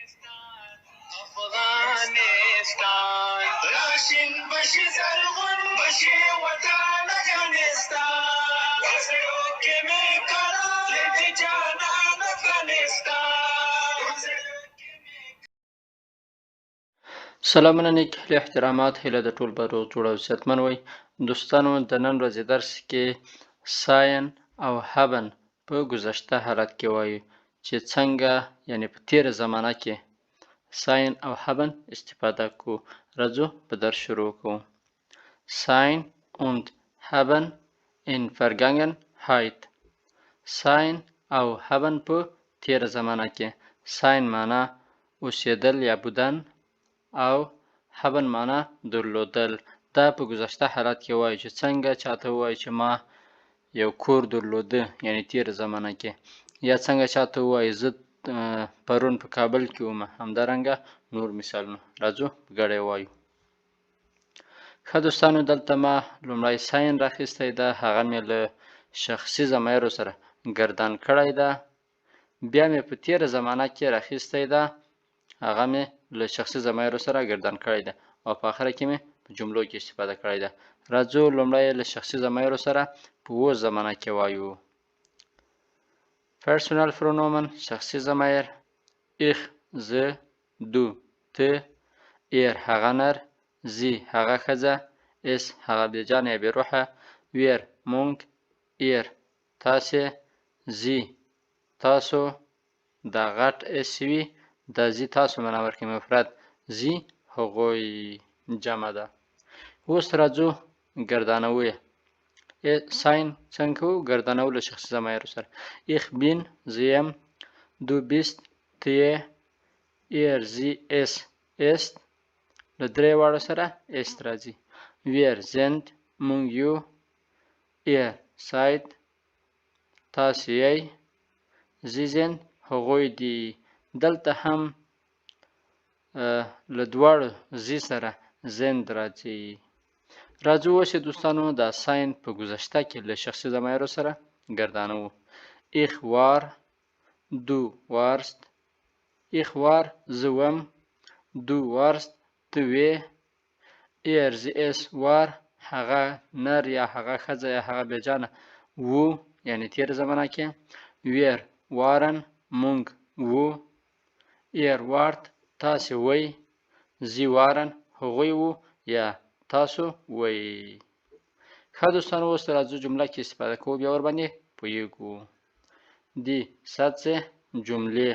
افغانستان راشن بشي زرغون بشي وطن افغانستان وزرو کې مې کړه دې جانان افغانستان. سلامونه نیک له احترامات هیله د ټول به روغ جوړ او صحتمن وي. دوستانو د نن ورځې درس کې ساین او هبن په گذشته حالت کې وایو چې څنګه یعنی په تیره زمانه کې ساین او هبن استفاده کو. راځو په درس شروع کوو. ساین und haben in Vergangenheit. ساین او هبن په تیره زمانه کې. ساین معنا اوسیدل یا بودن او هبن معنا درلودل. دا په گذشته حالت کې وایي چې څنګه چاته وایي چې ما یو کور درلوده یعنی تیر زمانه کې، یا څنګه چاته وایي زه پرون په کابل کې وم. همدارنګه نور مثالونه. راځو په ګډه وایو. ښه دوستانو، دلته ما لومړی ساین راخیستی ده، هغه مې له شخصي ضمیرو سره ګردان کړی ده. بیا مې په تیره زمانه کې راخیستی ده، هغه مې له شخصي ضمیرو سره ګردان کړی ده، او په آخره کې مې په جملو کې استفاده کړی ده. راځو لومړی له شخصي ضمیرو سره په اوس زمانه کې وایو. پرسونل پرونومن شخصي ضمیر: ich، زه، du، ته، er، هغه نر، sie، هغه ښځه، es، هغه بېجانه یا بېروحه، wir، موږ، ihr، تاسې، sie، تاسو، دا غټ اس وي، دا زی تاسو منور کې مفرد، زی هغوی جمع ده. اوس راځو ګردانوی. ساین څنګه کوو؟ ګردانو له شخصي ضمایرو سره. ich bin، زه یم، du bist، ته یې، er، sie، es، ist، له درې واړو سره ist راځي. wir sind، موږ یو، ihr seid، تاسو یې، sie sind، هغوی دي. دلته هم له دواړو زی سره زند راځي. راځو اوس دوستانو دا ساین په گذشته کې له شخصي ضمایرو سره ګردانوو. ich war، du warst، ich war، زه وم، du warst، ته وې، er، sie، es، war، هغه نر یا هغه ښځه یا هغه بېجانه وو یعنی تېره زمانه کې. wir waren، موږ وو، ihr wart، تاسې وئ، sie waren، هغوی وو یا تاسو وئ. ښه دوستانو، اوس راځو جمله کې استفاده کوو، بیا ورباندې پوهیږو. die Sätze، جملې: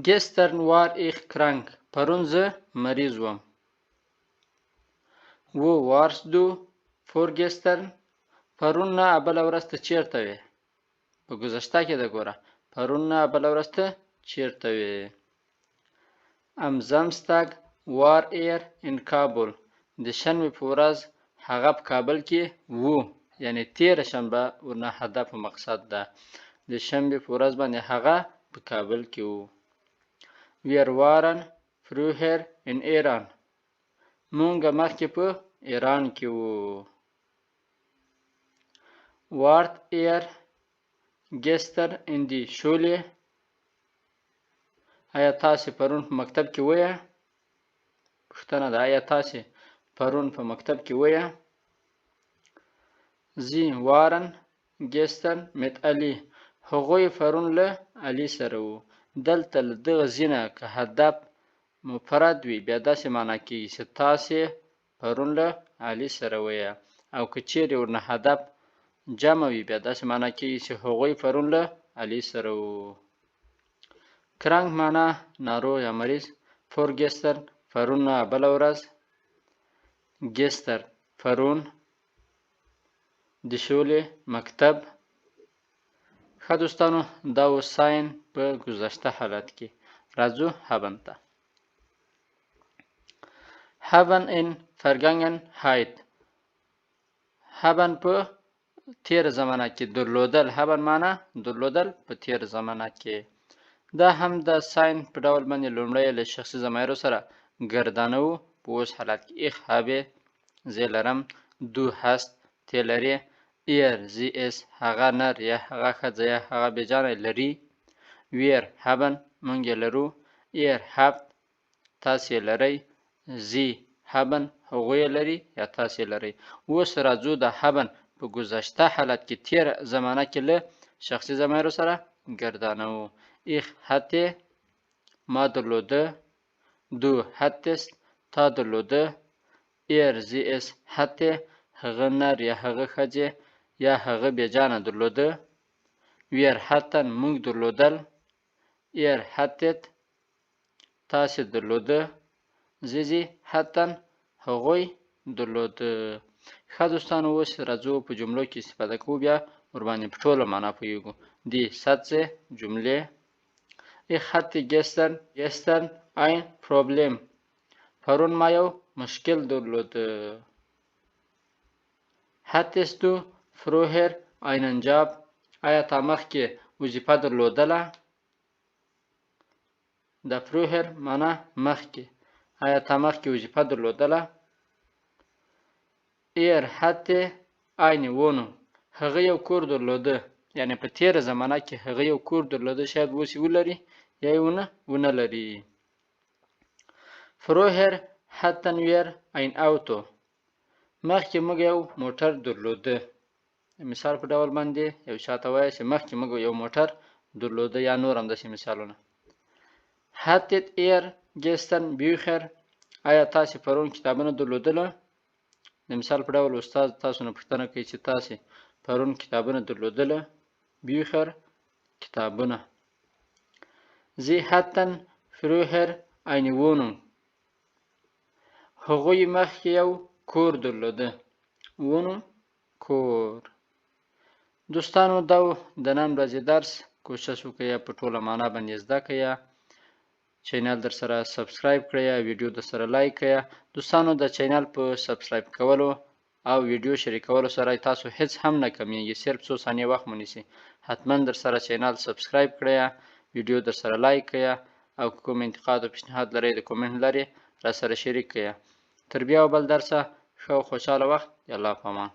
gestern war ich krank، پرون زه مریض وم. wo warst du vorgestern، پرون نه بله ورځ ته چیرته وې. په گذشته کې ده ګوره، پرون نه بله ورځ ته چیرته وې. am Samstag war er in Kabul، د شنبې په ورځ هغه په کابل کې وو یعنی تیره شنبه ورنه هدف و مقصد ده. د شنبې په ورځ باندې هغه په کابل کې وو. wir waren früher in Iran، مونږ مخکې په ایران کې وو. wart ihr gestern in die Schule، آیا تاسې پرون په مکتب کې وئ؟ پوښتنه ده، آیا تاسې پرون په مکتب کې وئ؟ sie waren gestern mit Ali، هغوی پرون له علي سره وو. دلته له دغه ځینه که هدف مفرد وي بیا داسې معنا کېږي چې تاسې پرون له علي سره وئ، او که چیرې ورنه هدف جمع وي بیا داسې معنا کېږي چې هغوی پرون له علي سره وو. کرنګ معنا ناروغ یا مریض. فورګستر پرون نه بله ورځ. ګستر پرون. د شولې مکتب. ښه دوستانو، دا و ساین په گذشته حالت کې. راځو هبن ته. هبن in Vergangenheit، هبن په تیر زمانه کې درلودل. هبن معنا درلودل په تیر زمانه کې. دا هم د ساین په ډول باندې لومړی له شخصي ضمایرو سره ګردانوو په اوس حالت کې. ich habe، زه لرم، du hast، ته لرې، er، sie، es، هغه نر یا هغه ښځه یا هغه بېجانه لري، wir haben، مونږ یې لرو. ihr habt تاسې یې لرئ. sie haben هغوی یې لري یا تاسې یې لرئ. اوس راځو د haben په گذشته حالت کې تیر زمانه کې له شخصي ضمیرو سره ګردانوو. ich hatte ما درلوده. du hattest تا درلوده. sie es hatte هغه نر یا هغه ښځې یا هغه بېجانه درلوده. wir hatten موږ درلودل. ihr hattet تاسې درلوده. sie hatten هغوی درلوده. ښه دوستانو اوس راځو په جملو کې استفاده کوو بیا ورباندې په ټوله معنا پوهیږو. die Sätze جملې. ich hatte gestern ein Problem پرون ما یو مشکل درلوده. hattest du früher einen Job آیا تا مخکې وظیفه درلودله؟ د früher معنا مخکې. آیا تا مخکې وظیفه درلودله؟ hatte eine Wohnung هغه یو کور درلوده. یعنی په تیره زمانه کې هغه یو کور درلوده، شاید اوس یې ولري یا یې ونه لري. früher hatten wir ein Auto مخکې موږ یو موټر درلوده. مثال په ډول باندې یو چاته وایي چې مخکې موږ یو موټر درلوده یا نور همداسې مثالونه. hattet ihr gestern Bücher آیا تاسې پرون کتابونه درلودله؟ د مثال په ډول استاد تاسو نه پوښتنه کوي چې تاسې پرون کتابونه درلودله. Bücher کتابونه. sie hatten früher eine Wohnung هغوی مخکې یو کور درلوده. Wohnung کور. دوستانو دا د نن ورځې درس. کوشش وکړئ په ټوله معنا باندې زده کړئ. چینل در سره سبسکرایب کړئ، ویډیو در سره لایک کړئ. دوستانو د چینل په سبسکرایب کولو او ویډیو شریکولو سره تاسو هیڅ هم نه کمیږي، صرف 2 ثانیې وخت ونیسي. حتما در سره چینل سبسکرایب کړئ، ویډیو در سره لایک کړئ او کوم انتقاد او پیشنهاد لرئ د کومنټ لري را سره شریک کړئ. تر بیا بل درسه ښه او خوشحاله وخت. الله په امان.